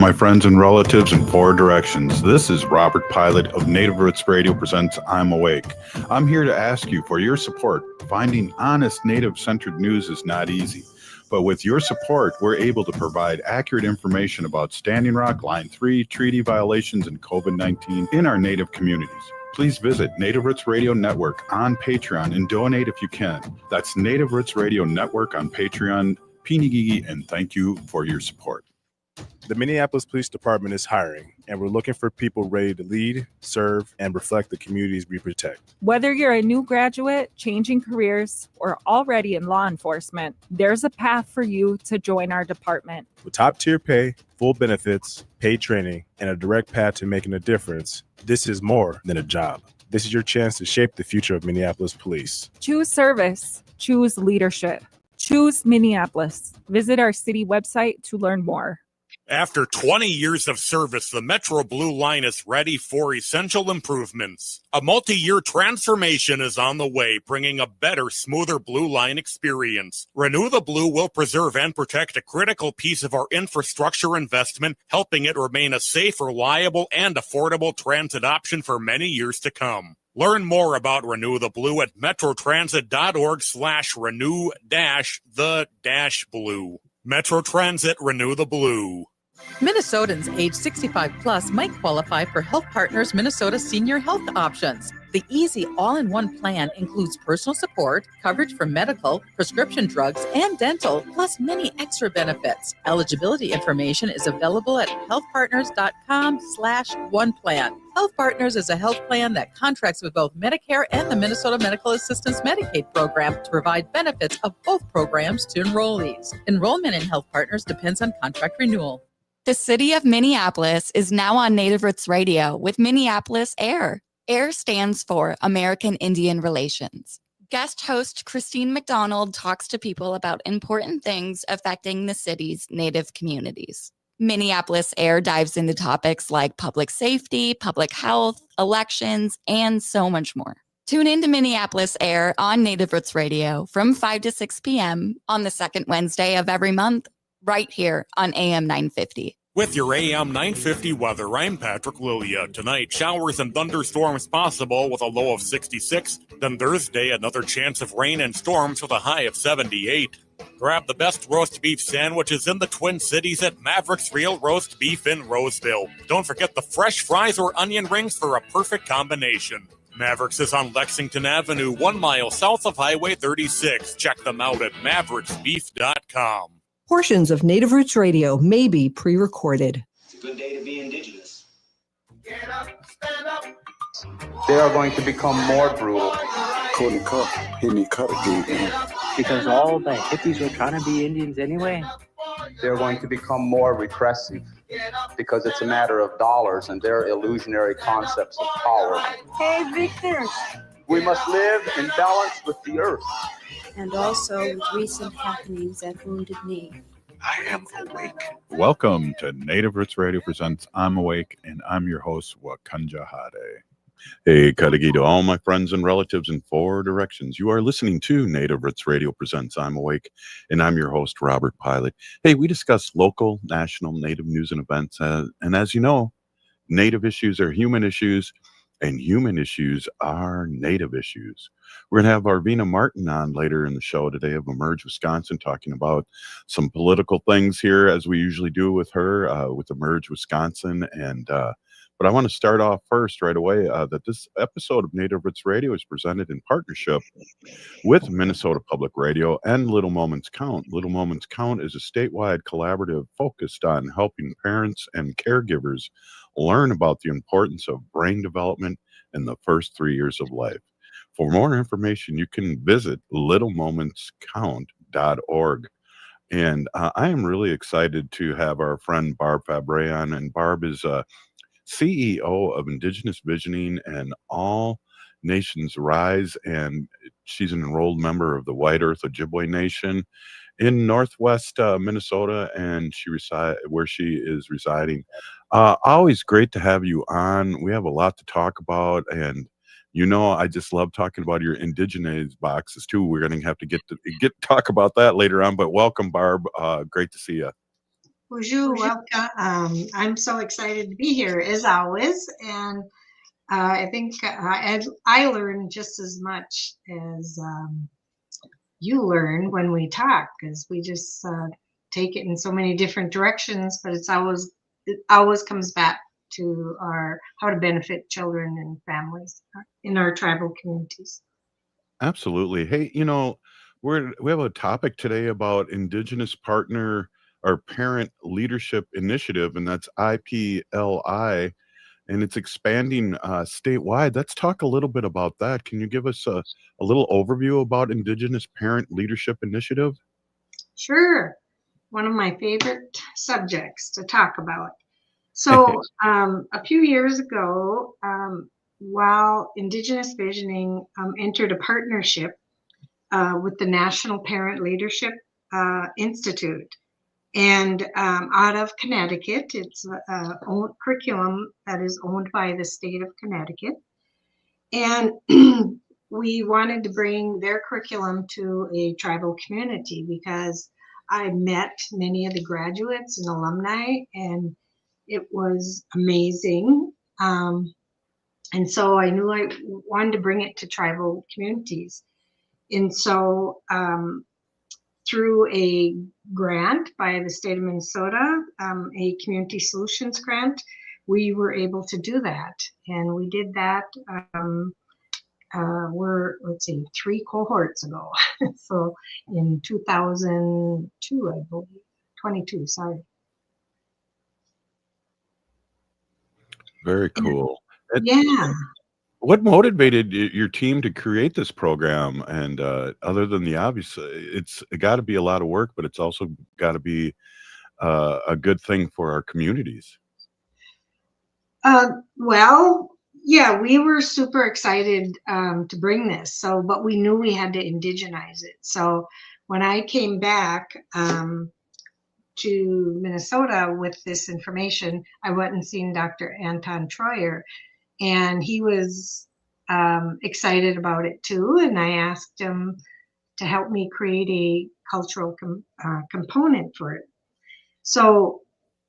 My friends and relatives in four directions. This is Robert Pilot of Native Roots Radio presents I'm Awake. I'm here to ask you for your support. Finding honest Native-centered news is not easy, but with your support, we're able to provide accurate information about Standing Rock, Line 3, treaty violations, and COVID-19 in our Native communities. Please visit Native Roots Radio Network on Patreon and donate if you can. That's Native Roots Radio Network on Patreon. Pinigigi, and thank you for your support. The Minneapolis Police Department is hiring, and we're looking for people ready to lead, serve, and reflect the communities we protect. Whether you're a new graduate, changing careers, or already in law enforcement, there's a path for you to join our department. With top-tier pay, full benefits, paid training, and a direct path to making a difference, this is more than a job. This is your chance to shape the future of Minneapolis Police. Choose service. Choose leadership. Choose Minneapolis. Visit our city website to learn more. After 20 years of service, the Metro Blue Line is ready for essential improvements. A multi-year transformation is on the way, bringing a better, smoother Blue Line experience. Renew the Blue will preserve and protect a critical piece of our infrastructure investment, helping it remain a safe, reliable, and affordable transit option for many years to come. Learn more about Renew the Blue at metrotransit.org/renew-the-blue. Metro Transit, Renew the Blue. Minnesotans age 65 plus might qualify for Health Partners Minnesota Senior Health Options. The easy all-in-one plan includes personal support, coverage for medical, prescription drugs, and dental, plus many extra benefits. Eligibility information is available at healthpartners.com/oneplan. Health Partners is a health plan that contracts with both Medicare and the Minnesota Medical Assistance Medicaid program to provide benefits of both programs to enrollees. Enrollment in Health Partners depends on contract renewal. The city of Minneapolis is now on Native Roots Radio with Minneapolis AIR. AIR stands for American Indian Relations. Guest host Christine McDonald talks to people about important things affecting the city's Native communities. Minneapolis AIR dives into topics like public safety, public health, elections, and so much more. Tune in to Minneapolis AIR on Native Roots Radio from 5 to 6 p.m. on the second Wednesday of every month, right here on AM 950. With your AM 950 weather, I'm Patrick Lilia. Tonight, showers and thunderstorms possible with a low of 66. Then Thursday, another chance of rain and storms with a high of 78. Grab the best roast beef sandwiches in the Twin Cities at Maverick's Real Roast Beef in Roseville. Don't forget the fresh fries or onion rings for a perfect combination. Maverick's is on Lexington Avenue, 1 mile south of Highway 36. Check them out at mavericksbeef.com. Portions of Native Roots Radio may be pre-recorded. It's a good day to be indigenous. Get up, stand up. They are going to become more brutal. Couldn't cut, hit me cut again. Because all the hippies were trying to be Indians anyway. They're going to become more repressive because it's a matter of dollars and their illusionary concepts of power. Hey, Victor. We must live in balance with the earth. And also with recent happenings at Wounded Knee. I am awake. Welcome to Native Roots Radio presents I'm Awake, and I'm your host, Wakanja Hade. Hey, Kadagi to all my friends and relatives in four directions. You are listening to Native Roots Radio presents I'm Awake, and I'm your host, Robert Pilot. Hey, we discuss local, national, Native news and events, and as you know, Native issues are human issues, and human issues are Native issues. We're going to have Arvina Martin on later in the show today of Emerge Wisconsin, talking about some political things here, as we usually do with her, with Emerge Wisconsin. And but I want to start off first right away that this episode of Native Roots Radio is presented in partnership with Minnesota Public Radio and Little Moments Count. Little Moments Count is a statewide collaborative focused on helping parents and caregivers learn about the importance of brain development in the first 3 years of life. For more information, you can visit littlemomentscount.org. And I am really excited to have our friend Barb Fabre on. And Barb is CEO of Indigenous Visioning and All Nations Rise. And she's an enrolled member of the White Earth Ojibwe Nation in Northwest Minnesota, and where she is residing. Always great to have you on. We have a lot to talk about, and you know, I just love talking about your Indigenous boxes too. We're going to have to get to talk about that later on. But welcome, Barb. Great to see you. Bonjour, welcome. I'm so excited to be here as always, and I think I learn just as much as you learn when we talk, because we just take it in so many different directions, but it always comes back to how to benefit children and families in our tribal communities. Absolutely. Hey, we have a topic today about Indigenous Partner or Parent Leadership Initiative, and that's IPLI, and it's expanding statewide. Let's talk a little bit about that. Can you give us a little overview about Indigenous Parent Leadership Initiative? Sure. One of my favorite subjects to talk about. So a few years ago, while Indigenous Visioning entered a partnership with the National Parent Leadership Institute. And out of Connecticut, it's a curriculum that is owned by the state of Connecticut. And we wanted to bring their curriculum to a tribal community because I met many of the graduates and alumni, and it was amazing. And so I knew I wanted to bring it to tribal communities. And so through a grant by the state of Minnesota, a community solutions grant, we were able to do that. And we did that, let's see, 3 cohorts ago. So in 2002, I believe, 22, sorry. Very cool. Yeah. What motivated your team to create this program? And other than the obvious, it's got to be a lot of work, but it's also got to be a good thing for our communities. Well, yeah, we were super excited to bring this. So, but we knew we had to indigenize it. So when I came back to Minnesota with this information, I went and seen Dr. Anton Troyer, and he was excited about it too. And I asked him to help me create a cultural component for it. So,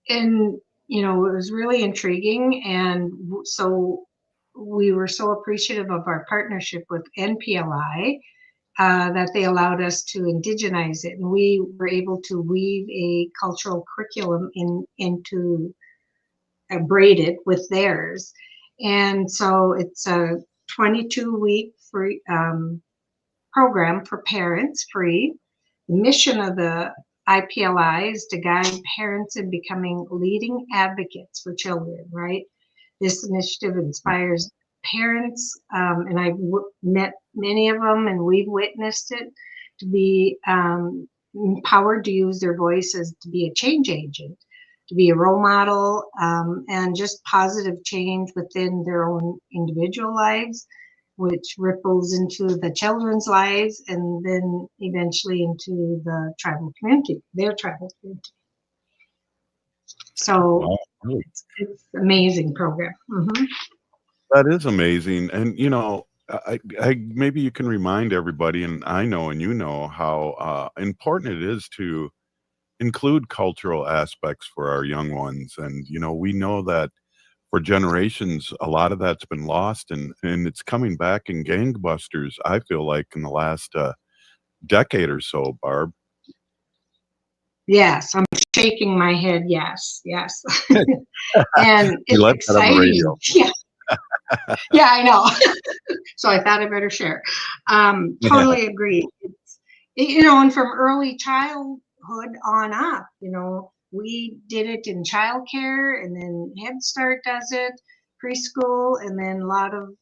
and it was really intriguing. And so we were so appreciative of our partnership with NPLI that they allowed us to indigenize it. And we were able to weave a cultural curriculum into braid it with theirs. And so it's a 22-week free program for parents, free. The mission of the IPLI is to guide parents in becoming leading advocates for children, right? This initiative inspires parents, and I've met many of them, and we've witnessed it, to be empowered to use their voices to be a change agent, to be a role model, and just positive change within their own individual lives, which ripples into the children's lives and then eventually into the tribal community, their tribal community. So it's an amazing program. Mm-hmm. That is amazing. And, I maybe you can remind everybody, and I know and how important it is to include cultural aspects for our young ones. And, we know that for generations, a lot of that's been lost, and it's coming back in gangbusters, I feel like, in the last decade or so, Barb. Yes, I'm shaking my head. Yes. And it's exciting. Yeah. Yeah, I know. So I thought I better share. Totally agree. It's, and from early childhood on up, we did it in childcare, and then Head Start does it, preschool, and then a lot of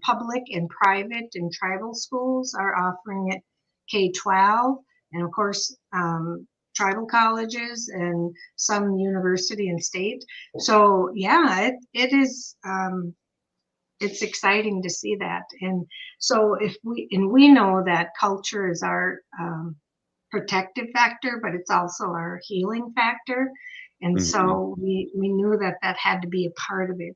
public and private and tribal schools are offering it K-12, and of course tribal colleges and some university and state. So yeah, it is. It's exciting to see that. And so we know that culture is our protective factor, but it's also our healing factor. And so we knew that had to be a part of it.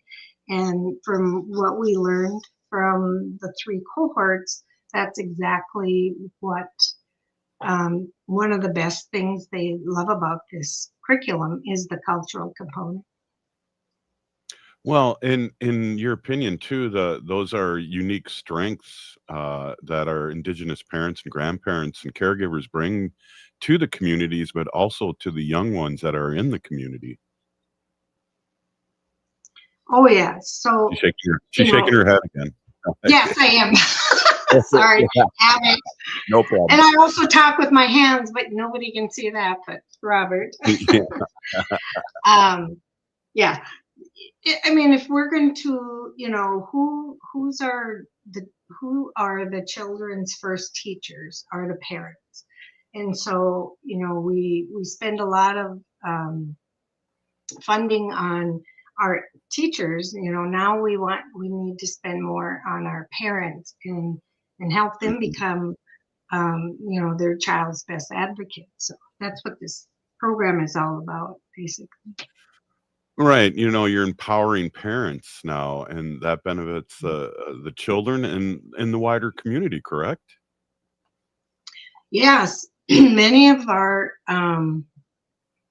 And from what we learned from the 3 cohorts, that's exactly what one of the best things they love about this curriculum is the cultural component. Well, in your opinion too, those are unique strengths that our Indigenous parents and grandparents and caregivers bring to the communities, but also to the young ones that are in the community. Oh yeah, so She's shaking her head again. Yes, I am. Sorry, habit. No problem. And I also talk with my hands, but nobody can see that but Robert. Yeah. I mean, if we're going to, who are the children's first teachers are the parents. And so, we spend a lot of funding on our teachers. Now we need to spend more on our parents and help them become, their child's best advocate. So that's what this program is all about, basically. Right. You're empowering parents now, and that benefits the children and the wider community, correct? Yes. Many of our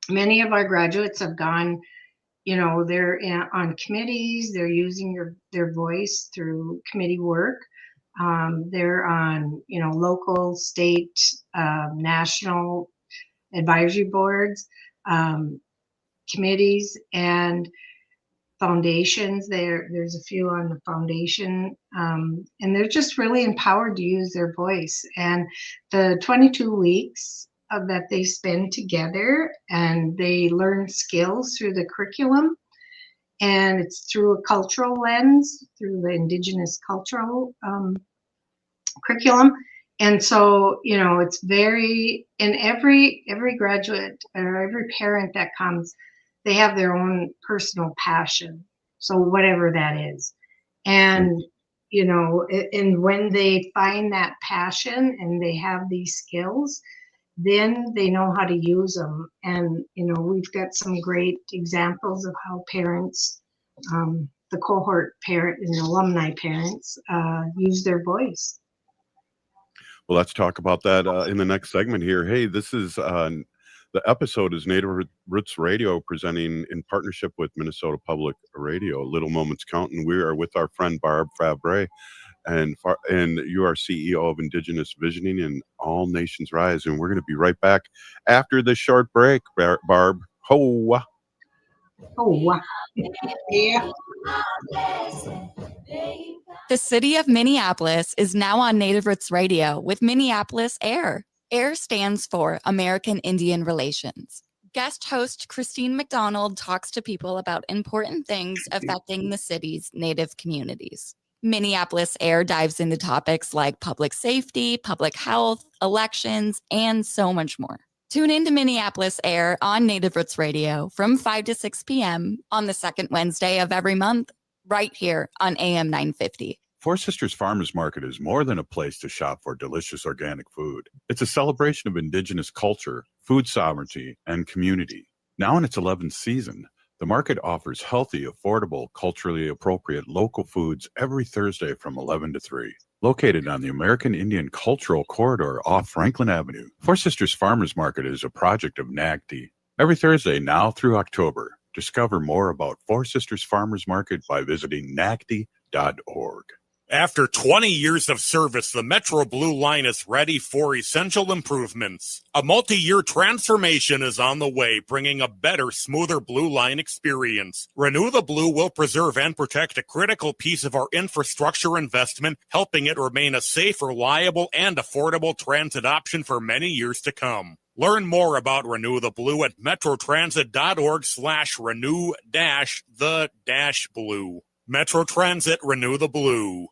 graduates have gone, they're on committees, they're using their voice through committee work. They're on, local, state, national advisory boards, committees, and foundations. There's a few on the foundation, and they're just really empowered to use their voice. And the 22 weeks that they spend together, and they learn skills through the curriculum, and it's through a cultural lens, through the Indigenous cultural curriculum. And so, it's and every graduate or every parent that comes, they have their own personal passion. So whatever that is. And, and when they find that passion and they have these skills, then they know how to use them. And, we've got some great examples of how parents, the cohort parent and alumni parents, use their voice. Well, let's talk about that in the next segment here. Hey, this is the episode is Native Roots Radio, presenting in partnership with Minnesota Public Radio, Little Moments Count, and we are with our friend Barb Fabre, and you are CEO of Indigenous Visioning and All Nations Rise, and we're going to be right back after this short break. Barb, ho! Oh, yeah. The city of Minneapolis is now on Native Roots Radio with Minneapolis Air. AIR stands for American Indian Relations. Guest host Christine McDonald talks to people about important things affecting the city's Native communities. Minneapolis Air dives into topics like public safety, public health, elections, and so much more. Tune in to Minneapolis Air on Native Roots Radio from 5 to 6 p.m. on the second Wednesday of every month, right here on AM 950. Four Sisters Farmers Market is more than a place to shop for delicious organic food. It's a celebration of Indigenous culture, food sovereignty, and community. Now in its 11th season, the market offers healthy, affordable, culturally appropriate local foods every Thursday from 11 to 3. Located on the American Indian Cultural Corridor off Franklin Avenue, Four Sisters Farmers Market is a project of NACD. Every Thursday now through October, discover more about Four Sisters Farmers Market by visiting nacd.org. After 20 years of service, the Metro Blue Line is ready for essential improvements. A multi-year transformation is on the way, bringing a better, smoother Blue Line experience. Renew the Blue will preserve and protect a critical piece of our infrastructure investment, helping it remain a safe, reliable, and affordable transit option for many years to come. Learn more about Renew the Blue at metrotransit.org/renew-the-blue. Metro Transit, Renew the Blue.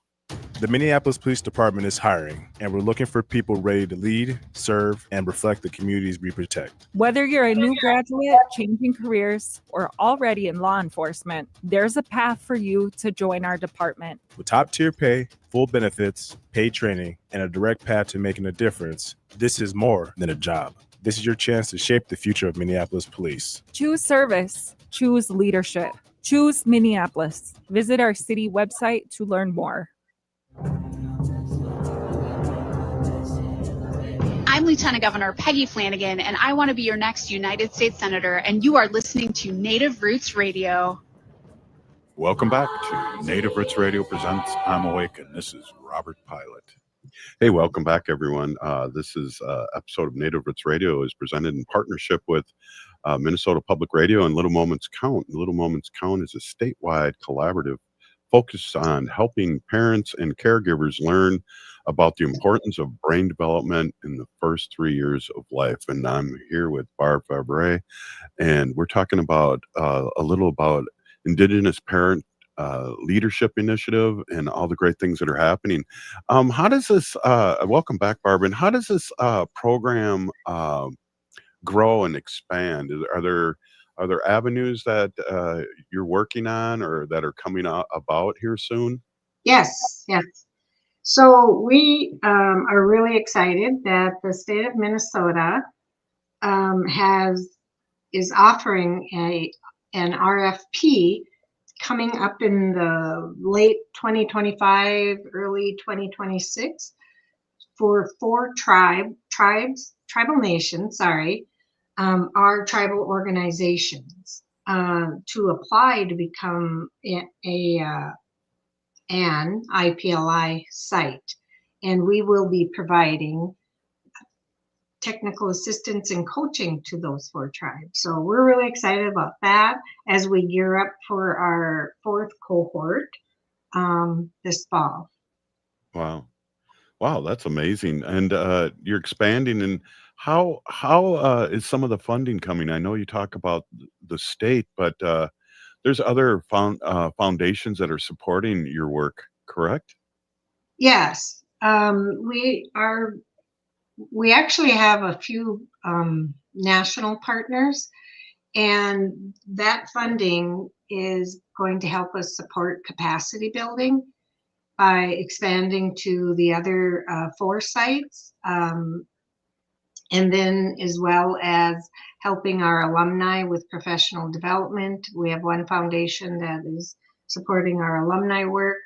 The Minneapolis Police Department is hiring, and we're looking for people ready to lead, serve, and reflect the communities we protect. Whether you're a new graduate, changing careers, or already in law enforcement, there's a path for you to join our department. With top-tier pay, full benefits, paid training, and a direct path to making a difference, this is more than a job. This is your chance to shape the future of Minneapolis Police. Choose service. Choose leadership. Choose Minneapolis. Visit our city website to learn more. I'm Lieutenant Governor Peggy Flanagan, and I want to be your next United States Senator, and you are listening to Native Roots Radio. Welcome back to Native Roots Radio presents I'm Awake, and this is Robert Pilot. Hey, welcome back, everyone. This is episode of Native Roots Radio is presented in partnership with Minnesota Public Radio and Little Moments Count. Little Moments Count is a statewide collaborative focused on helping parents and caregivers learn about the importance of brain development in the first 3 years of life. And I'm here with Barb Fabre, and we're talking about a little about Indigenous Parent Leadership Initiative and all the great things that are happening. How does this, welcome back, Barb, and how does this program grow and expand? Are there avenues that you're working on or that are coming about here soon? Yes. So we are really excited that the state of Minnesota is offering an RFP coming up in the late 2025, early 2026 for 4 tribal nations, our tribal organizations to apply to become an IPLI site. And we will be providing technical assistance and coaching to those 4 tribes. So we're really excited about that as we gear up for our 4th cohort this fall. Wow, that's amazing. And you're expanding. And how is some of the funding coming? I know you talk about the state, but there's other foundations that are supporting your work, correct? Yes, we actually have a few national partners, and that funding is going to help us support capacity building by expanding to the other 4 sites, and then as well as helping our alumni with professional development. We have one foundation that is supporting our alumni work,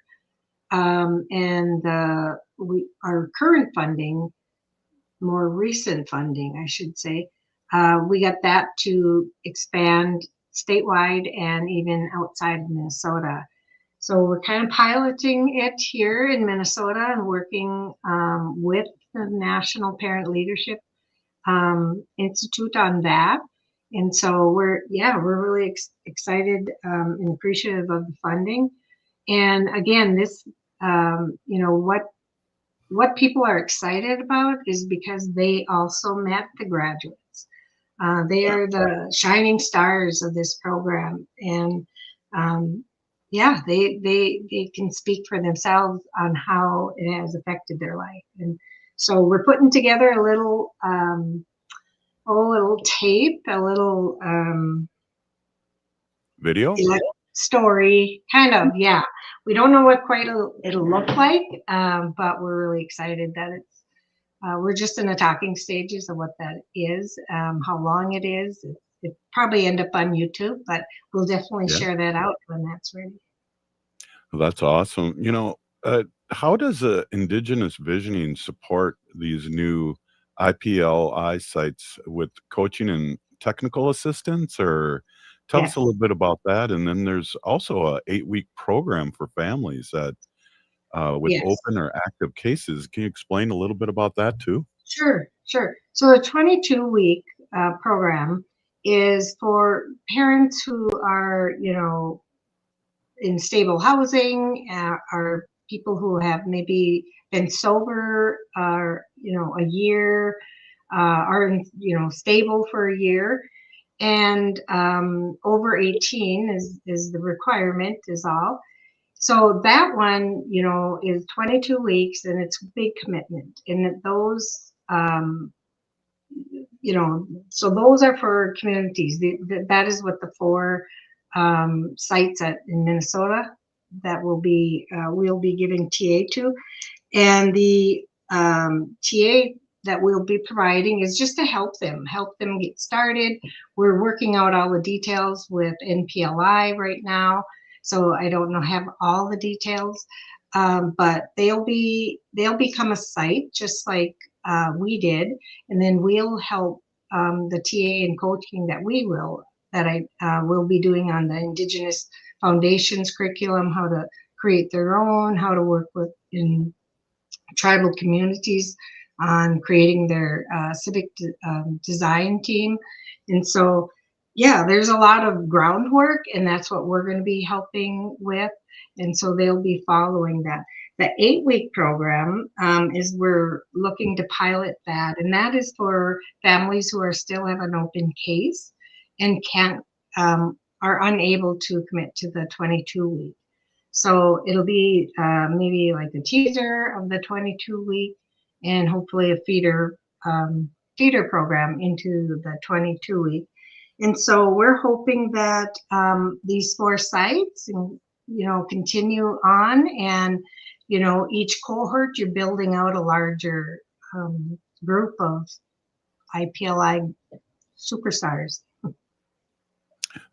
and our current funding, more recent funding, I should say, we got that to expand statewide and even outside of Minnesota. So we're kind of piloting it here in Minnesota and working with the National Parent Leadership Institute on that. And so we're really excited and appreciative of the funding. And again, this, what people are excited about is because they also met the graduates. They are the shining stars of this program, and they can speak for themselves on how it has affected their life. And so we're putting together a little tape, a little video story, kind of. Yeah, we don't know what quite it'll look like, but we're really excited that it's. We're just in the talking stages of what that is, how long it is. It probably end up on YouTube, but we'll definitely share that out when that's ready. Well, that's awesome. How does Indigenous Visioning support these new IPLI sites with coaching and technical assistance? Or tell us a little bit about that. And then there's also a 8-week program for families that with open or active cases. Can you explain a little bit about that too? Sure. So the 22-week program is for parents who are, in stable housing, or people who have maybe been sober, a year, are stable for a year, and over 18 is the requirement, is all. So that one, is 22 weeks, and it's a big commitment. And those, so those are for communities. That is what the 4 sites in Minnesota that we'll be giving TA to. And the TA that we'll be providing is just to help them get started. We're working out all the details with NPLI right now. So I don't have all the details, but they'll become a site just like we did, and then we'll help the TA and coaching that I will be doing on the Indigenous Foundations curriculum, how to create their own, how to work with in tribal communities on creating their civic design team. And so, yeah, there's a lot of groundwork, and that's what we're going to be helping with. And so they'll be following that. The 8-week program is we're looking to pilot that, and that is for families who are still have an open case and can't are unable to commit to the 22-week. So it'll be maybe like a teaser of the 22-week, and hopefully a feeder program into the 22-week. And so we're hoping that these 4 sites, continue on, and each cohort you're building out a larger group of IPLI superstars.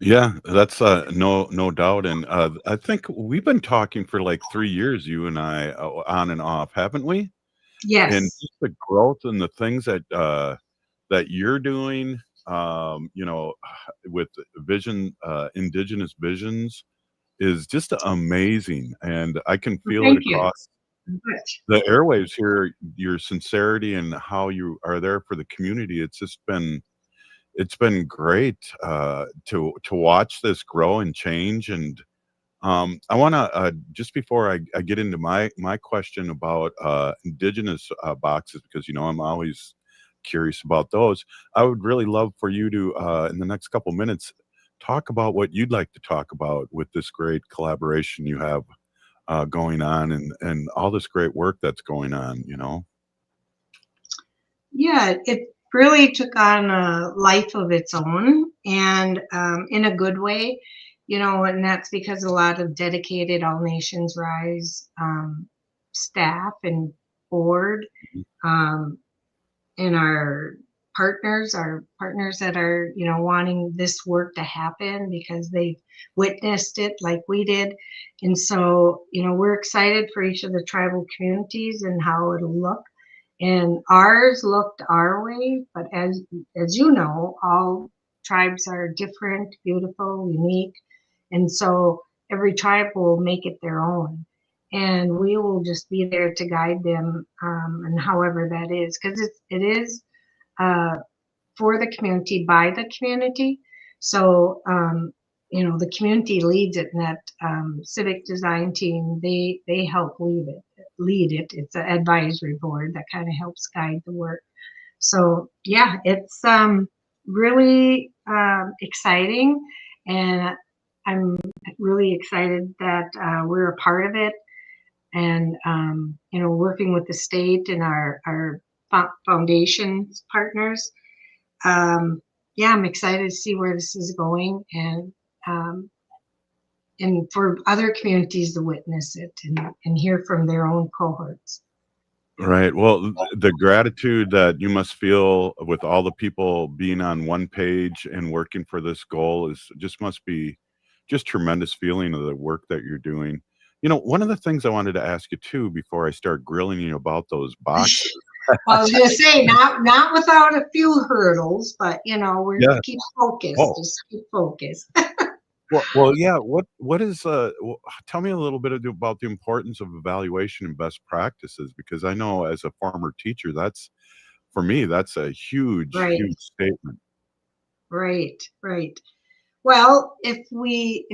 Yeah, that's no doubt. And I think we've been talking for like 3 years, you and I, on and off, haven't we? Yes. And just the growth and the things that that you're doing, with vision, Indigenous visions, is just amazing. And I can feel it across the airwaves here, your sincerity and how you are there for the community. It's been great to watch this grow and change. And I want to just before I get into my question about Indigenous boxes, because I'm always curious about those. I would really love for you to in the next couple minutes talk about what you'd like to talk about with this great collaboration you have going on, and all this great work that's going on. Yeah, it really took on a life of its own, and in a good way, and that's because a lot of dedicated All Nations Rise staff and board, and our partners that are, wanting this work to happen because they witnessed it like we did. And so, we're excited for each of the tribal communities and how it'll look. And ours looked our way, but as you know, all tribes are different, beautiful, unique. And so every tribe will make it their own. And we will just be there to guide them, and however that is, because it is for the community, by the community. So, the community leads it, and that civic design team, they help lead it. It's an advisory board that kind of helps guide the work. So yeah, it's really exciting, and I'm really excited that we're a part of it, and working with the state and our foundations partners. Yeah, I'm excited to see where this is going, and for other communities to witness it and hear from their own cohorts. Right. Well, the gratitude that you must feel with all the people being on one page and working for this goal must be just tremendous feeling of the work that you're doing. One of the things I wanted to ask you too, before I start grilling you about those boxes. I was going to say, not without a few hurdles, but we're keep focused. Just keep focused. Well, yeah. What is tell me a little bit about the importance of evaluation and best practices, because I know as a former teacher, for me that's a huge statement. Right. Well, if we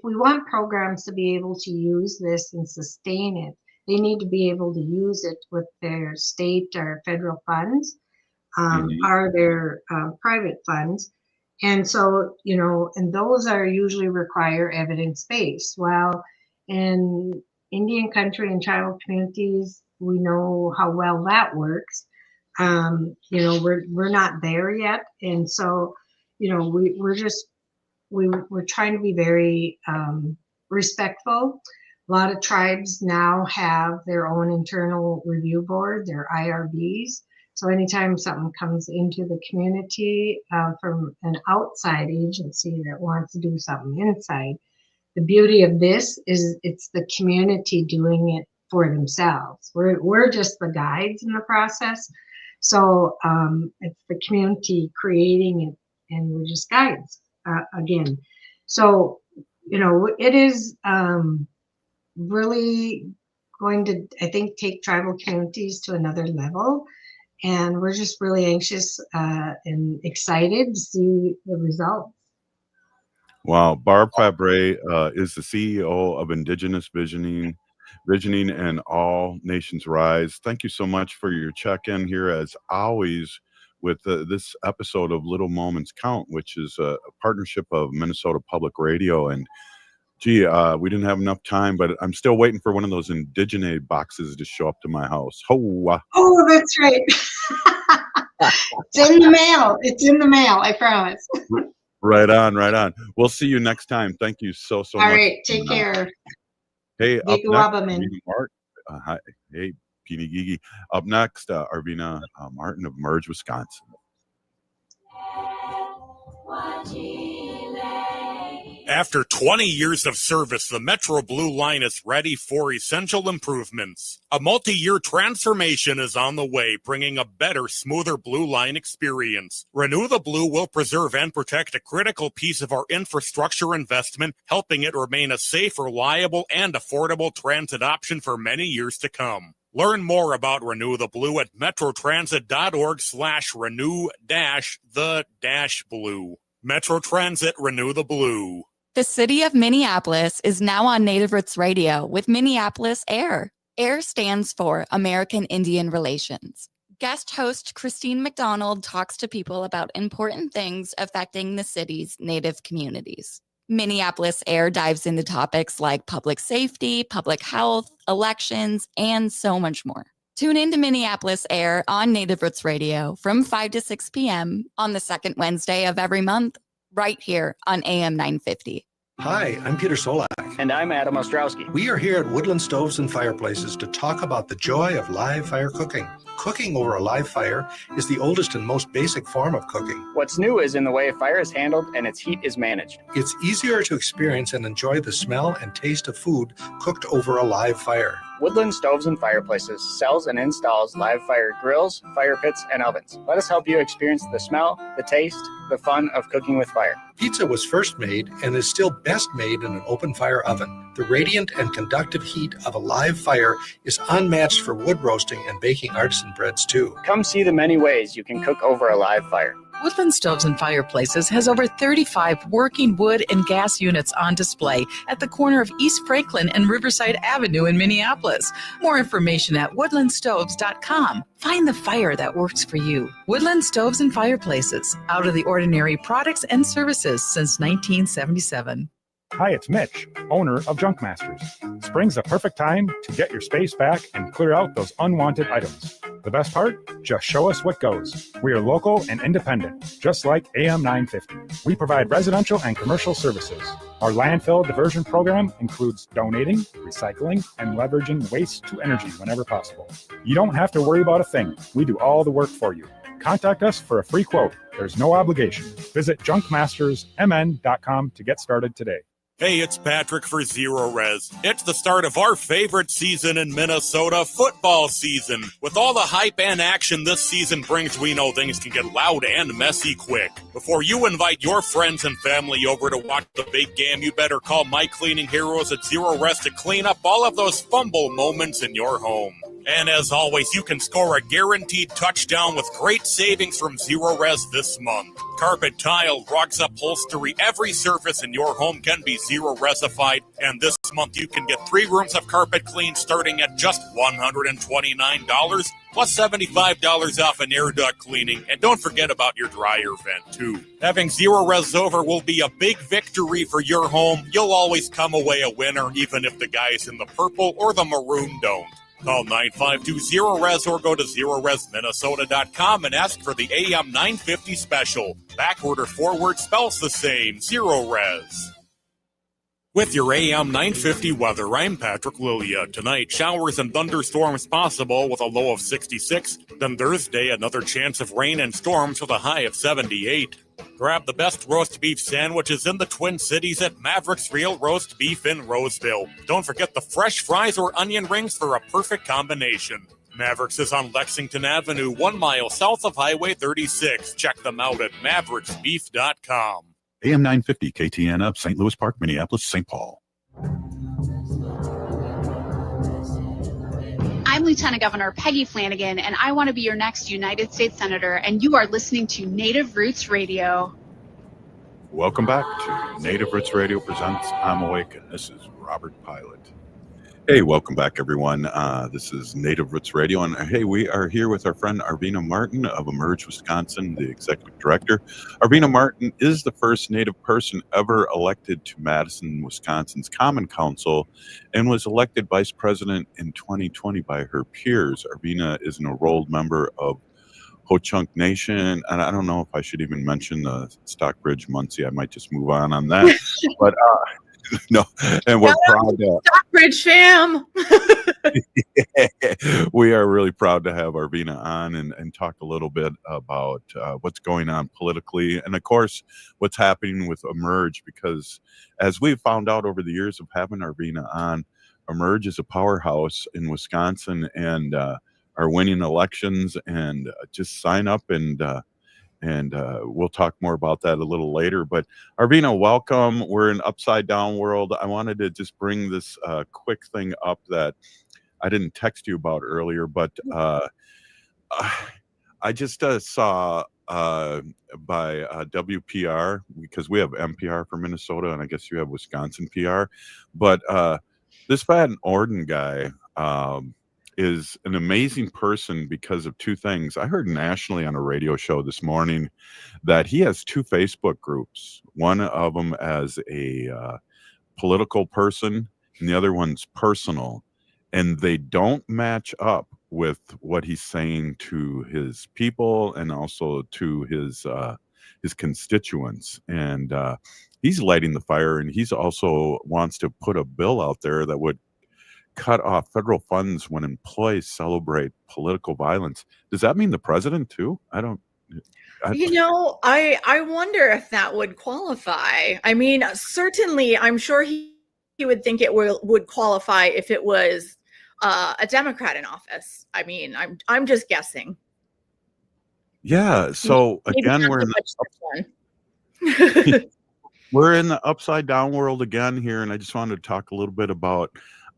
want programs to be able to use this and sustain it, they need to be able to use it with their state or federal funds, or their private funds. And so, and those are usually require evidence-based. Well, in Indian country and tribal communities, we know how well that works. We're not there yet. And so, we're trying to be very respectful. A lot of tribes now have their own internal review board, their IRBs. So anytime something comes into the community from an outside agency that wants to do something inside, the beauty of this is it's the community doing it for themselves. We're just the guides in the process. So it's the community creating it, and we're just guides again. So, it is really going to, I think, take tribal communities to another level. And we're just really anxious and excited to see the results. Wow. Barb Fabre is the CEO of Indigenous Visioning and All Nations Rise. Thank you so much for your check-in here, as always, with this episode of Little Moments Count, which is a partnership of Minnesota Public Radio. And gee, we didn't have enough time, but I'm still waiting for one of those Indigenous boxes to show up to my house. Oh, that's right. It's in the mail. It's in the mail, I promise. Right on, right on. We'll see you next time. Thank you so much. All right, take care. Hey, up next, Wabaman. hi, hey, Peony Gigi. Up next, Arvina Martin of Merge, Wisconsin. After 20 years of service, the Metro Blue Line is ready for essential improvements. A multi-year transformation is on the way, bringing a better, smoother Blue Line experience. Renew the Blue will preserve and protect a critical piece of our infrastructure investment, helping it remain a safe, reliable, and affordable transit option for many years to come. Learn more about Renew the Blue at metrotransit.org/renew-the-blue. Metro Transit, Renew the Blue. The city of Minneapolis is now on Native Roots Radio with Minneapolis AIR. AIR stands for American Indian Relations. Guest host Christine McDonald talks to people about important things affecting the city's Native communities. Minneapolis AIR dives into topics like public safety, public health, elections, and so much more. Tune in to Minneapolis AIR on Native Roots Radio from 5 to 6 p.m. on the second Wednesday of every month, right here on AM 950. Hi, I'm Peter Solak. And I'm Adam Ostrowski. We are here at Woodland Stoves and Fireplaces to talk about the joy of live fire cooking. Cooking over a live fire is the oldest and most basic form of cooking. What's new is in the way fire is handled and its heat is managed. It's easier to experience and enjoy the smell and taste of food cooked over a live fire. Woodland Stoves and Fireplaces sells and installs live fire grills, fire pits, and ovens. Let us help you experience the smell, the taste, the fun of cooking with fire. Pizza was first made and is still best made in an open fire oven. The radiant and conductive heat of a live fire is unmatched for wood roasting and baking artisan breads too. Come see the many ways you can cook over a live fire. Woodland Stoves and Fireplaces has over 35 working wood and gas units on display at the corner of East Franklin and Riverside Avenue in Minneapolis. More information at woodlandstoves.com. Find the fire that works for you. Woodland Stoves and Fireplaces. Out of the ordinary products and services since 1977. Hi, it's Mitch, owner of Junk Masters. Spring's the perfect time to get your space back and clear out those unwanted items. The best part? Just show us what goes. We are local and independent, just like AM 950. We provide residential and commercial services. Our landfill diversion program includes donating, recycling, and leveraging waste to energy whenever possible. You don't have to worry about a thing. We do all the work for you. Contact us for a free quote. There's no obligation. Visit junkmastersmn.com to get started today. Hey, it's Patrick for Zero Res. It's the start of our favorite season in Minnesota, football season. With all the hype and action this season brings, we know things can get loud and messy quick. Before you invite your friends and family over to watch the big game, you better call my cleaning heroes at Zero Res to clean up all of those fumble moments in your home. And as always, you can score a guaranteed touchdown with great savings from Zero Res this month. Carpet, tile, rugs, upholstery, every surface in your home can be Zero Resified. And this month you can get 3 rooms of carpet cleaned starting at just $129, plus $75 off an air duct cleaning. And don't forget about your dryer vent, too. Having Zero Res over will be a big victory for your home. You'll always come away a winner, even if the guys in the purple or the maroon don't. Call 952-ZERO-RES or go to ZeroResMinnesota.com and ask for the AM 950 special. Backward or forward spells the same. Zero Res. With your AM 950 weather, I'm Patrick Lilia. Tonight, showers and thunderstorms possible with a low of 66. Then Thursday, another chance of rain and storms with a high of 78. Grab the best roast beef sandwiches in the Twin Cities at Maverick's Real Roast Beef in Roseville. Don't forget the fresh fries or onion rings for a perfect combination. Mavericks is on Lexington Avenue, 1 mile south of Highway 36. Check them out at mavericksbeef.com. AM 950 KTN up, St. Louis Park, Minneapolis, St. Paul. I'm Lieutenant Governor Peggy Flanagan, and I want to be your next United States Senator, and you are listening to Native Roots Radio. Welcome back to Native Roots Radio presents I'm Awake, and this is Robert Pilot. Hey, welcome back, everyone. This is Native Roots Radio, and hey, we are here with our friend Arvina Martin of Emerge, Wisconsin, the executive director. Arvina Martin is the first Native person ever elected to Madison, Wisconsin's Common Council, and was elected vice president in 2020 by her peers. Arvina is an enrolled member of Ho-Chunk Nation, and I don't know if I should even mention the Stockbridge Muncie. I might just move on that, but no, and we're proud to Stockbridge fam. We are really proud to have Arvina on and talk a little bit about what's going on politically, and of course what's happening with Emerge, because as we've found out over the years of having Arvina on, Emerge is a powerhouse in Wisconsin and are winning elections, and just sign up and we'll talk more about that a little later. But Arvina, welcome. We're in Upside Down World. I wanted to just bring this quick thing up that I didn't text you about earlier, but I just saw by WPR, because we have NPR for Minnesota, and I guess you have Wisconsin PR, but this Van Orden guy is an amazing person because of two things. I heard nationally on a radio show this morning that he has two Facebook groups. One of them as a political person, and the other one's personal. And they don't match up with what he's saying to his people and also to his constituents. And he's lighting the fire, and he's also wants to put a bill out there that would cut off federal funds when employees celebrate political violence. Does that mean the president too? I wonder if that would qualify. I mean, certainly I'm sure he would think it would qualify if it was a Democrat in office. I mean, I'm just guessing. Yeah. So again, we're in the upside down world again here, and I just wanted to talk a little bit about,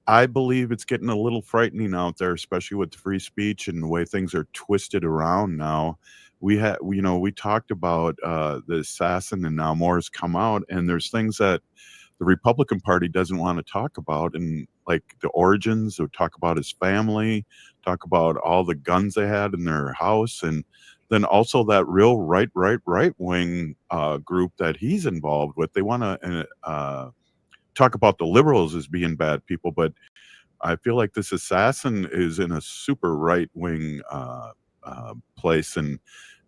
I believe it's getting a little frightening out there, especially with free speech and the way things are twisted around now. We talked about the assassin, and now more has come out, and there's things that the Republican Party doesn't want to talk about, and like the origins, or talk about his family, talk about all the guns they had in their house, and then also that real right wing group that he's involved with. They want to talk about the liberals as being bad people, but I feel like this assassin is in a super right wing place, and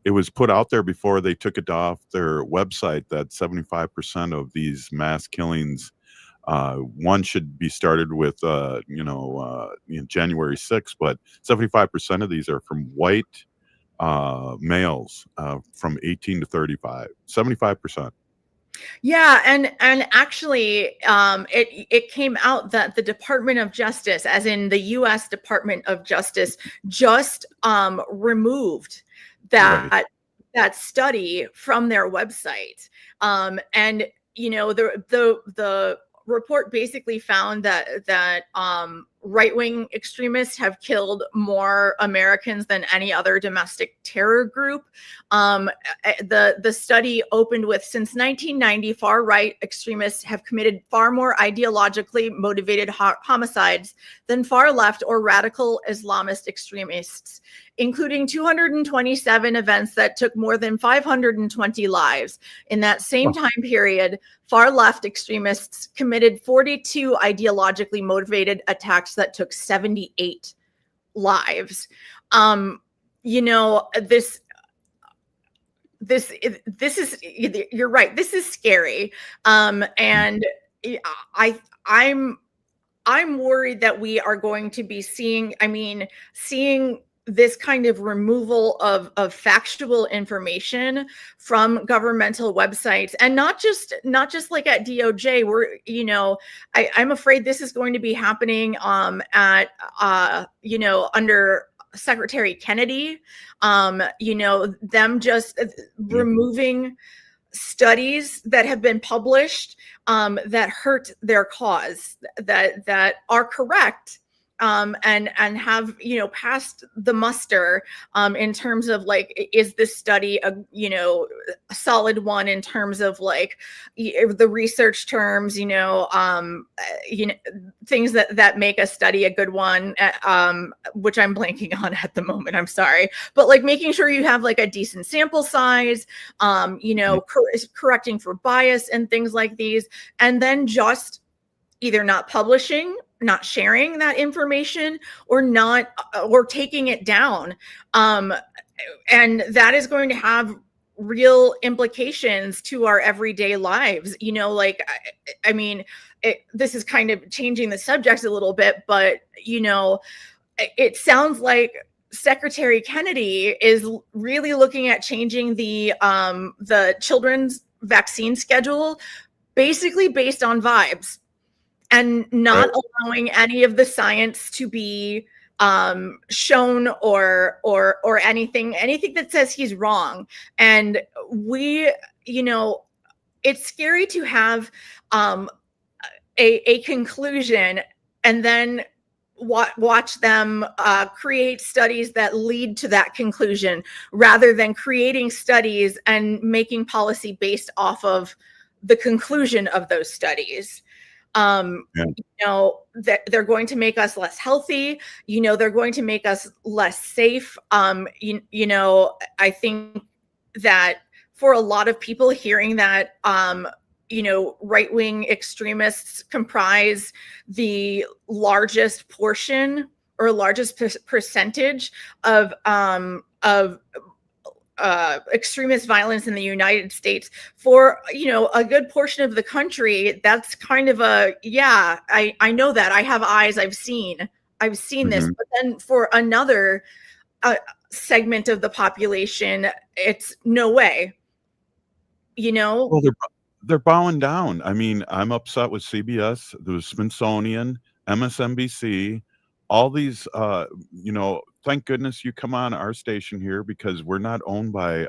it was put out there before they took it off their website that 75% of these mass killings, one should be started with January 6th, but 75% of these are from white males from 18 to 35. 75%. Yeah, and actually, it came out that the Department of Justice, as in the U.S. Department of Justice, just removed that study from their website, and the report basically found that right-wing extremists have killed more Americans than any other domestic terror group. The study opened with, since 1990, far-right extremists have committed far more ideologically motivated homicides than far-left or radical Islamist extremists, including 227 events that took more than 520 lives. In that same time period, far-left extremists committed 42 ideologically motivated attacks that took 78 lives. This is, you're right, this is scary. And I'm worried that we are going to be seeing this kind of removal of factual information from governmental websites, and not just like at DOJ. We're, you know, I'm afraid this is going to be happening at you know, under Secretary Kennedy, you know, them just removing studies that have been published that hurt their cause, that are correct, and have, you know, passed the muster in terms of like, is this study a, you know, a solid one in terms of like the research terms, you know, things that make a study a good one, which I'm blanking on at the moment, I'm sorry, but like making sure you have like a decent sample size, you know, correcting for bias and things like these, and then just either not publishing, not sharing that information, or not, or taking it down. And that is going to have real implications to our everyday lives. You know, like, I mean, this is kind of changing the subject a little bit, but, you know, it sounds like Secretary Kennedy is really looking at changing the children's vaccine schedule, basically based on vibes, and not allowing any of the science to be shown or anything that says he's wrong. And we, you know, it's scary to have a conclusion and then watch them create studies that lead to that conclusion, rather than creating studies and making policy based off of the conclusion of those studies. You know, that they're going to make us less healthy, you know, they're going to make us less safe. You know, I think that for a lot of people, hearing that, you know, right-wing extremists comprise the largest portion or largest percentage of extremist violence in the United States, for, you know, a good portion of the country, that's kind of a, yeah, I know that, I have eyes, I've seen this. But then for another segment of the population, it's no way, you know. Well, they're bowing down. I mean, I'm upset with CBS, the Smithsonian, MSNBC, all these, you know, thank goodness you come on our station here, because we're not owned by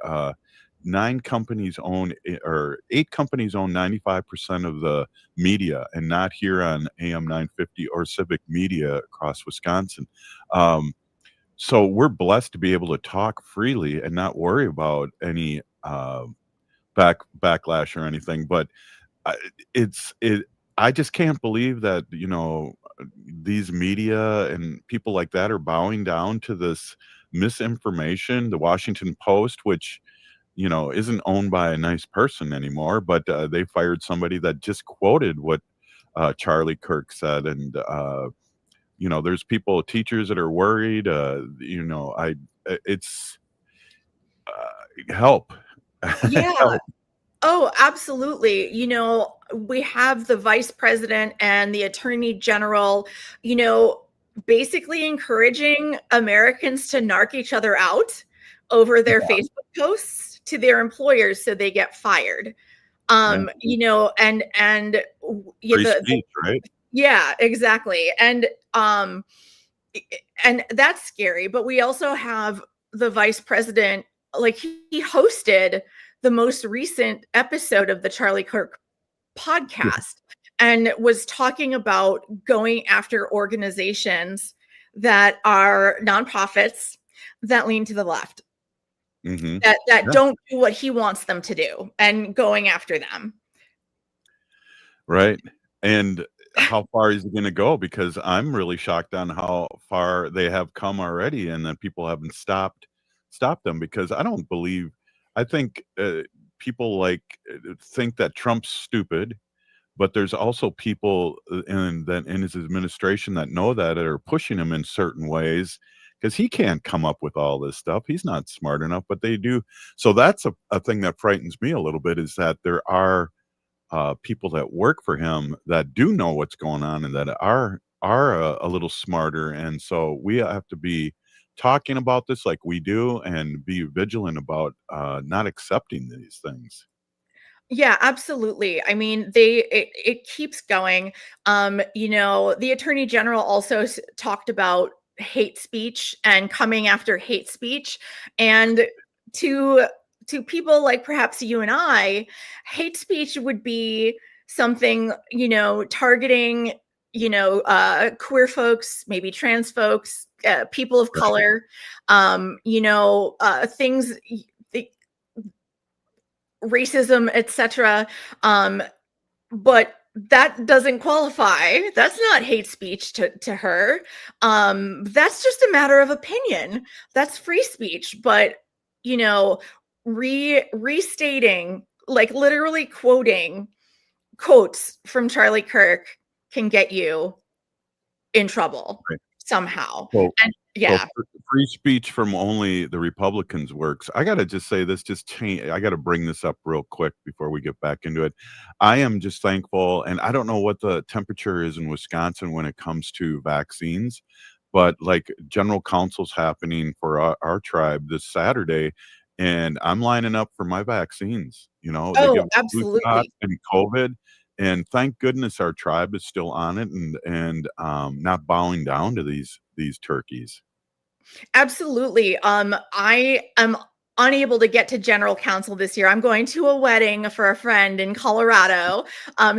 9 companies own, or 8 companies own 95% of the media, and not here on AM 950 or Civic Media across Wisconsin. So we're blessed to be able to talk freely and not worry about any backlash or anything. But I just can't believe that, you know, these media and people like that are bowing down to this misinformation. The Washington Post, which, you know, isn't owned by a nice person anymore, but they fired somebody that just quoted what Charlie Kirk said. And, you know, there's teachers that are worried, you know, it's help. Yeah. Help. Oh, absolutely. You know, we have the vice president and the attorney general, you know, basically encouraging Americans to narc each other out over their Facebook posts to their employers so they get fired. You know, and Free speech, right? yeah, exactly. And that's scary. But we also have the vice president, like, he hosted the most recent episode of the Charlie Kirk podcast and was talking about going after organizations that are nonprofits that lean to the left, that don't do what he wants them to do, and going after them. Right. And how far is it going to go? Because I'm really shocked on how far they have come already, and that people haven't stopped them, because I think people think that Trump's stupid, but there's also people in his administration that know that are pushing him in certain ways, because he can't come up with all this stuff. He's not smart enough, but they do. So that's a thing that frightens me a little bit, is that there are people that work for him that do know what's going on, and that are a little smarter. And so we have to be talking about this like we do and be vigilant about not accepting these things. Yeah, absolutely. I mean, it keeps going. The Attorney General also talked about hate speech and coming after hate speech, and to people like perhaps you and I, hate speech would be something, targeting, queer folks, maybe trans folks, people of color, things, racism, etc. But that doesn't qualify. That's not hate speech to her. That's just a matter of opinion. That's free speech. But restating, like literally quoting quotes from Charlie Kirk can get you in trouble somehow. Well, And yeah. Free speech from only the Republicans works. I got to just say this, I got to bring this up real quick before we get back into it. I am just thankful, and I don't know what the temperature is in Wisconsin when it comes to vaccines, but like general council's happening for our tribe this Saturday, and I'm lining up for my vaccines. They give flu shot and COVID. And thank goodness our tribe is still on it and not bowing down to these turkeys. Absolutely. I am unable to get to general council this year. I'm going to a wedding for a friend in Colorado.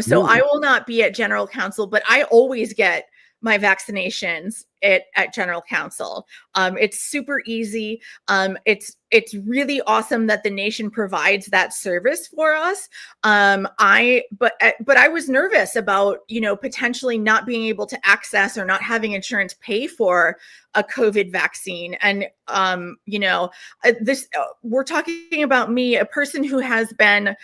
So I will not be at general council, but I always get my vaccinations at general council. It's super easy. It's really awesome that the nation provides that service for us. But I was nervous about, potentially not being able to access or not having insurance pay for a COVID vaccine. And, we're talking about me, a person who has been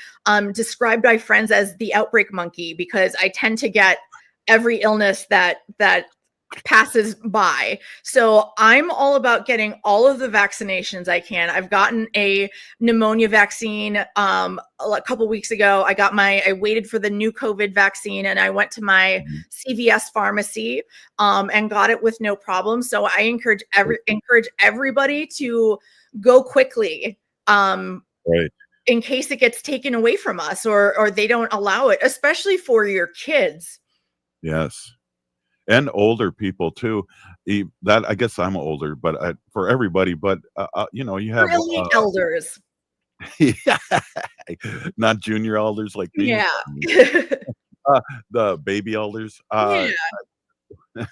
described by friends as the outbreak monkey, because I tend to get every illness that passes by. So I'm all about getting all of the vaccinations I can. I've gotten a pneumonia vaccine a couple weeks ago. I waited for the new COVID vaccine, and I went to my CVS pharmacy and got it with no problem. So I encourage everybody to go quickly. Right. In case it gets taken away from us or they don't allow it, especially for your kids. Yes. And older people too. That I guess I'm older, but for everybody. But you have really elders, not junior elders like me. Yeah, the baby elders. Yeah. You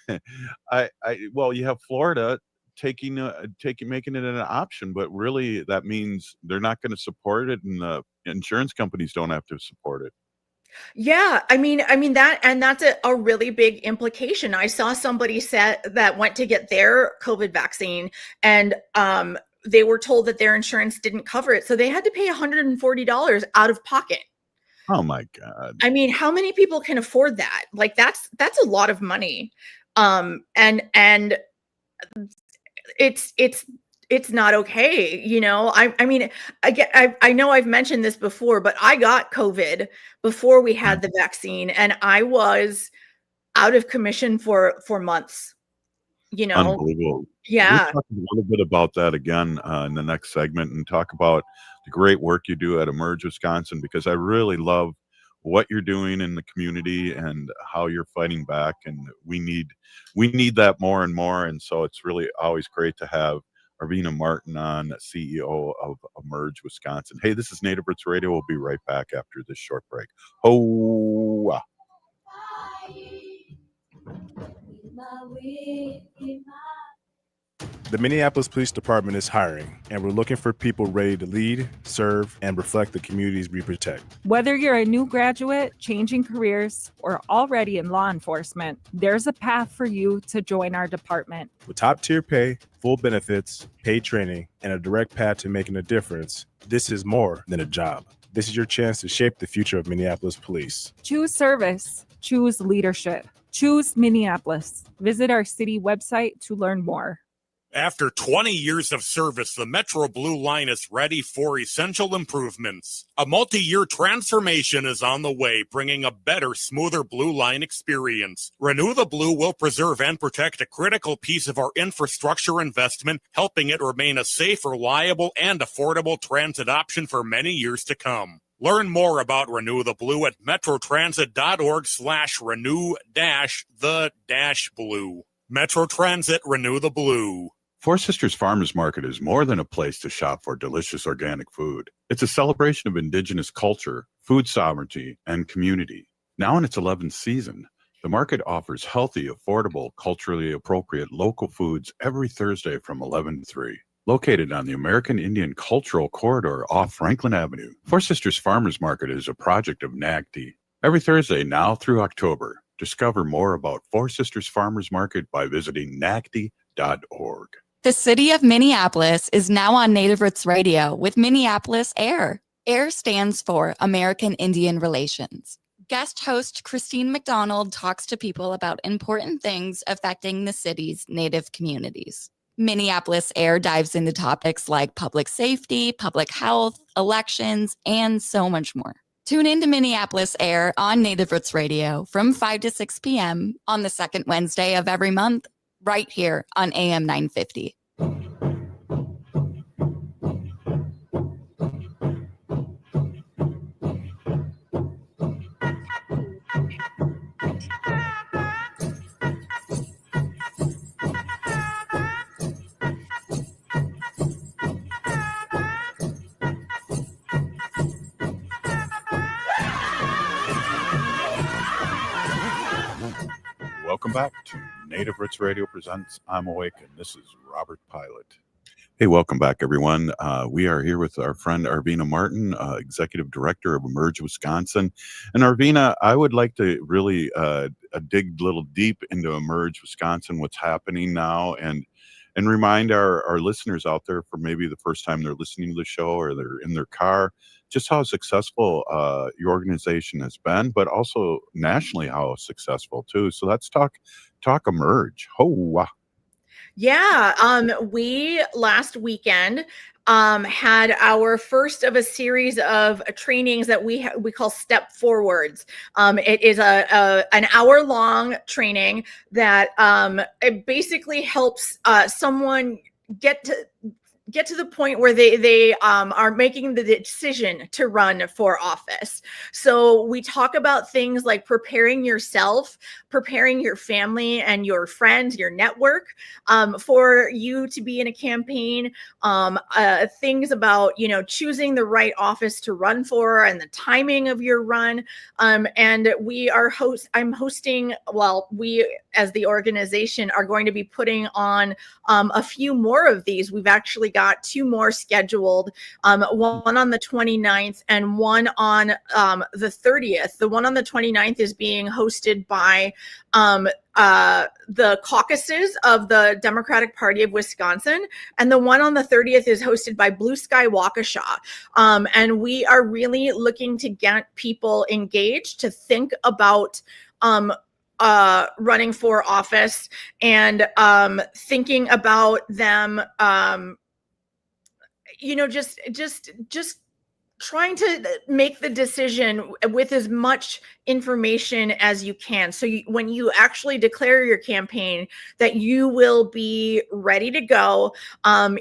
have Florida making it an option, but really that means they're not going to support it, and the insurance companies don't have to support it. Yeah, I mean that's a really big implication. I saw somebody that went to get their COVID vaccine, and they were told that their insurance didn't cover it, so they had to pay $140 out of pocket. Oh my God! I mean, how many people can afford that? Like that's a lot of money, and it's not okay. I mean, I know I've mentioned this before, but I got COVID before we had the vaccine, and I was out of commission for months. Unbelievable. Yeah. We'll talk a little bit about that again in the next segment, and talk about the great work you do at Emerge Wisconsin, because I really love what you're doing in the community and how you're fighting back, and we need that more and more. And so it's really always great to have Arvina Martin on, CEO of Emerge Wisconsin. Hey, this is Native Roots Radio. We'll be right back after this short break. Oh. The Minneapolis Police Department is hiring, and we're looking for people ready to lead, serve, and reflect the communities we protect. Whether you're a new graduate, changing careers, or already in law enforcement, there's a path for you to join our department. With top-tier pay, full benefits, paid training, and a direct path to making a difference, this is more than a job. This is your chance to shape the future of Minneapolis police. Choose service. Choose leadership. Choose Minneapolis. Visit our city website to learn more. After 20 years of service, the Metro Blue line is ready for essential improvements. A multi-year transformation is on the way, bringing a better, smoother Blue line experience. Renew the Blue will preserve and protect a critical piece of our infrastructure investment, helping it remain a safe, reliable, and affordable transit option for many years to come. Learn more about Renew the Blue at metrotransit.org/renew-the-blue. Metro Transit, Renew the Blue. Four Sisters Farmers Market is more than a place to shop for delicious organic food. It's a celebration of Indigenous culture, food sovereignty, and community. Now in its 11th season, the market offers healthy, affordable, culturally appropriate local foods every Thursday from 11 to 3. Located on the American Indian Cultural Corridor off Franklin Avenue, Four Sisters Farmers Market is a project of NAGD. Every Thursday now through October, discover more about Four Sisters Farmers Market by visiting nagd.org. The city of Minneapolis is now on Native Roots Radio with Minneapolis AIR. AIR stands for American Indian Relations. Guest host Christine McDonald talks to people about important things affecting the city's Native communities. Minneapolis AIR dives into topics like public safety, public health, elections, and so much more. Tune in to Minneapolis AIR on Native Roots Radio from 5 to 6 p.m. on the second Wednesday of every month, right here on AM 950. Welcome back to Native Roots Radio presents I'm Awake, and this is Robert Pilot. Hey, welcome back, everyone. We are here with our friend Arvina Martin, Executive Director of Emerge Wisconsin. And Arvina, I would like to really dig a little deep into Emerge Wisconsin, what's happening now, and remind our listeners out there for maybe the first time they're listening to the show or they're in their car, just how successful your organization has been, but also nationally how successful too. So let's talk Emerge. Oh, wow. Yeah, we last weekend had our first of a series of trainings that we call Step Forwards. It is an hour-long training that it basically helps someone get to the point where they are making the decision to run for office. So we talk about things like preparing yourself, preparing your family and your friends, your network for you to be in a campaign, things about, choosing the right office to run for and the timing of your run. And we as the organization are going to be putting on a few more of these. We've actually got 2 more scheduled, one on the 29th and one on the 30th. The one on the 29th is being hosted by the caucuses of the Democratic Party of Wisconsin, and the one on the 30th is hosted by Blue Sky Waukesha. And we are really looking to get people engaged to think about running for office and thinking about them just trying to make the decision with as much information as you can. So when you actually declare your campaign, that you will be ready to go, 10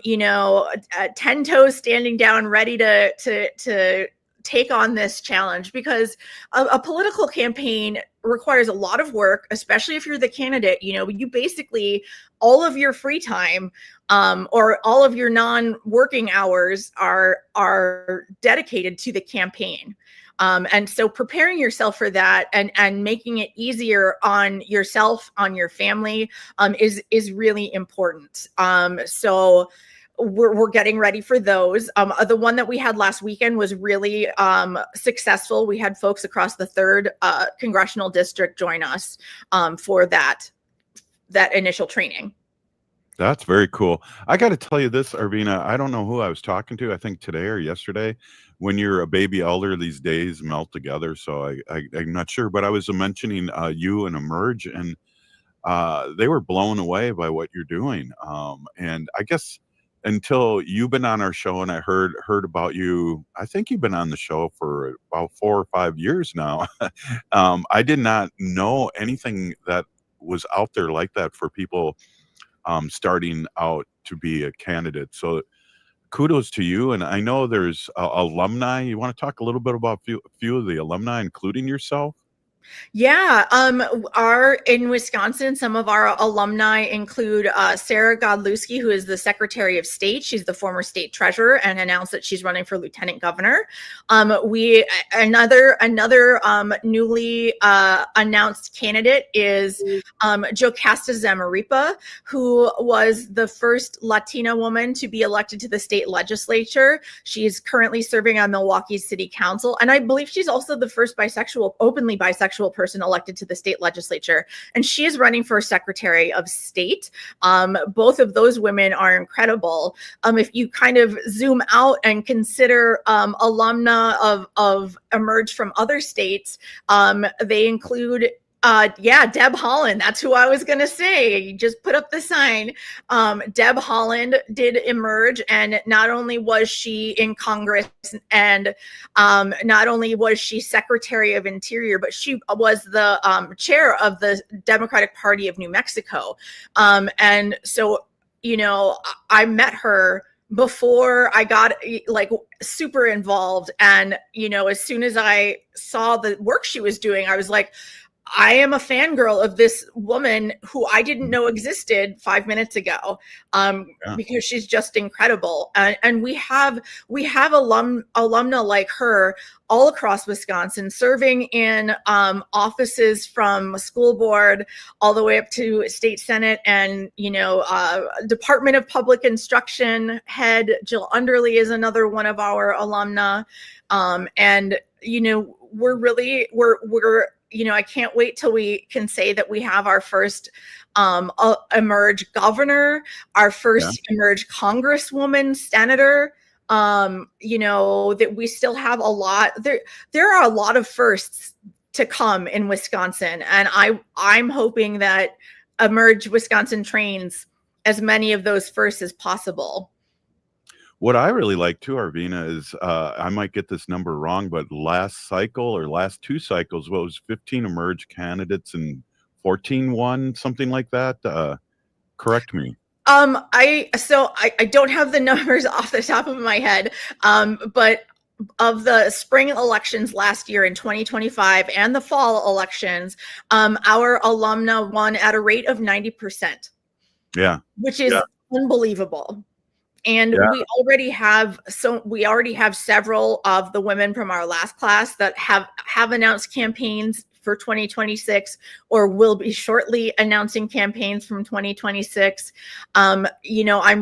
toes standing down, ready to take on this challenge, because a political campaign requires a lot of work, especially if you're the candidate. You basically, all of your free time or all of your non-working hours are dedicated to the campaign. And so preparing yourself for that and making it easier on yourself, on your family, is really important. So we're getting ready for those. The one that we had last weekend was really successful. We had folks across the 3rd congressional district join us for that initial training. That's very cool. I got to tell you this, Arvina, I don't know who I was talking to, I think today or yesterday. When you're a baby elder, these days melt together. So I'm not sure, but I was mentioning you and Emerge, and they were blown away by what you're doing. And I guess until you've been on our show and I heard about you, I think you've been on the show for about 4 or 5 years now. I did not know anything that was out there like that for people starting out to be a candidate. So kudos to you. And I know there's alumni. You want to talk a little bit about a few of the alumni, including yourself? Yeah, in Wisconsin, some of our alumni include Sarah Godlewski, who is the Secretary of State. She's the former state treasurer and announced that she's running for lieutenant governor. Another newly announced candidate is Jocasta Zamaripa, who was the first Latina woman to be elected to the state legislature. She is currently serving on Milwaukee's city council, and I believe she's also the first openly bisexual person elected to the state legislature, and she is running for Secretary of State. Both of those women are incredible. If you kind of zoom out and consider alumna of Emerge from other states, they include Deb Haaland. That's who I was going to say. You just put up the sign. Deb Haaland did emerge, and not only was she in Congress and not only was she Secretary of Interior, but she was the chair of the Democratic Party of New Mexico. And so, I met her before I got super involved. And, as soon as I saw the work she was doing, I was like, I am a fangirl of this woman who I didn't know existed 5 minutes ago, because she's just incredible. And we have alumna like her all across Wisconsin, serving in offices from school board all the way up to state senate and, Department of Public Instruction head. Jill Underly is another one of our alumna. And, we're I can't wait till we can say that we have our first Emerge governor, our first Emerge congresswoman, senator, that we still have a lot. There are a lot of firsts to come in Wisconsin. And I'm hoping that Emerge Wisconsin trains as many of those firsts as possible. What I really like too, Arvina, is I might get this number wrong, but last cycle or last 2 cycles, what was 15 Emerge candidates and 14 won, something like that? Correct me. I don't have the numbers off the top of my head, but of the spring elections last year in 2025 and the fall elections, our alumna won at a rate of 90%. Yeah. Which is unbelievable. And we already have several of the women from our last class that have announced campaigns for 2026 or will be shortly announcing campaigns from 2026. I'm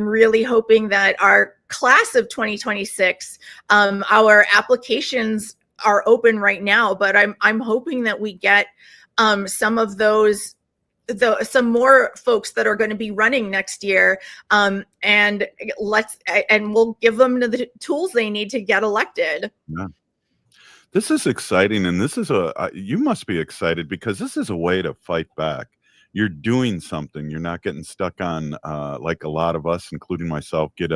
really hoping that our class of 2026, our applications are open right now, but I'm hoping that we get some of those some more folks that are going to be running next year, and we'll give them the tools they need to get elected. Yeah. This is exciting, and this is you must be excited because this is a way to fight back. You're doing something. You're not getting stuck on, like a lot of us, including myself, get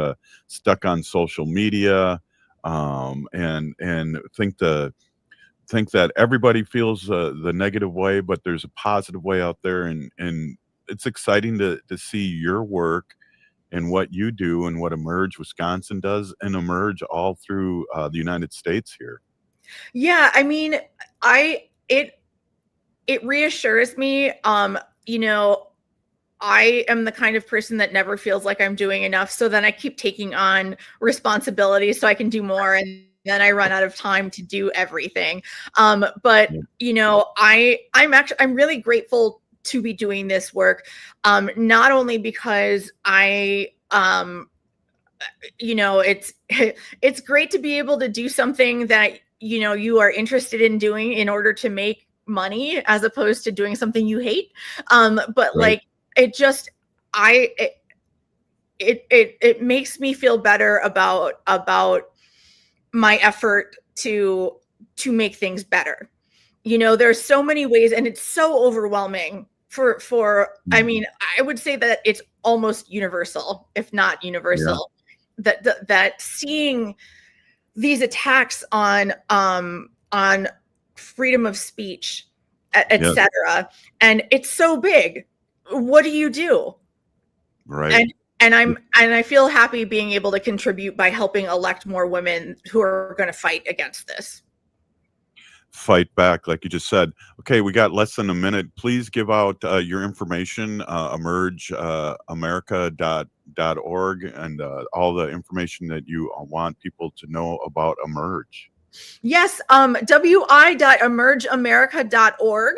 stuck on social media, and think that everybody feels the negative way, but there's a positive way out there, and it's exciting to see your work and what you do and what Emerge Wisconsin does and Emerge all through the United States here. Yeah, I mean, it reassures me. I am the kind of person that never feels like I'm doing enough, so then I keep taking on responsibilities so I can do more, and then I run out of time to do everything. But I'm really grateful to be doing this work. Not only because it's great to be able to do something that, you are interested in doing in order to make money as opposed to doing something you hate. But right. It makes me feel better about my effort to make things better. There's so many ways, and it's so overwhelming I mean, I would say that it's almost universal, if not universal, that seeing these attacks on freedom of speech, etc., and it's so big. What do you do? Right. And I feel happy being able to contribute by helping elect more women who are going to fight against this. Fight back, like you just said. Okay, we got less than a minute. Please give out your information, emergeamerica.org, and all the information that you want people to know about Emerge. Yes, wi.emergeamerica.org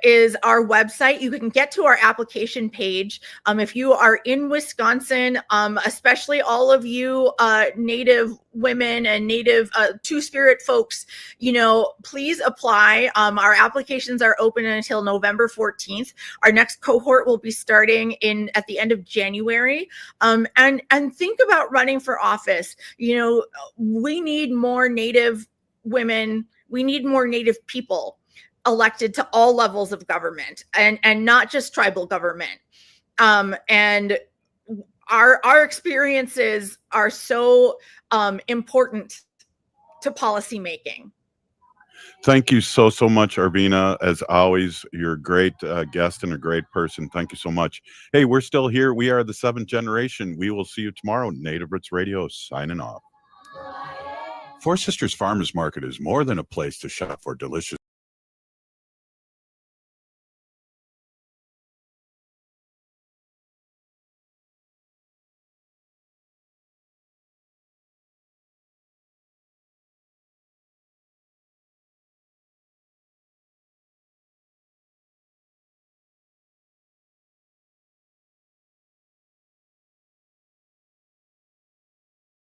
is our website. You can get to our application page. If you are in Wisconsin, especially all of you Native women and Native Two-Spirit folks, please apply. Our applications are open until November 14th. Our next cohort will be starting at the end of January. And think about running for office. We need more Native women, we need more Native people elected to all levels of government, and not just tribal government. And our experiences are so important to policy making. Thank you so much, Arvina. As always, you're a great guest and a great person. Thank you so much. Hey, we're still here. We are the 7th generation. We will see you tomorrow. Native Roots Radio signing off. Four Sisters Farmers Market is more than a place to shop for delicious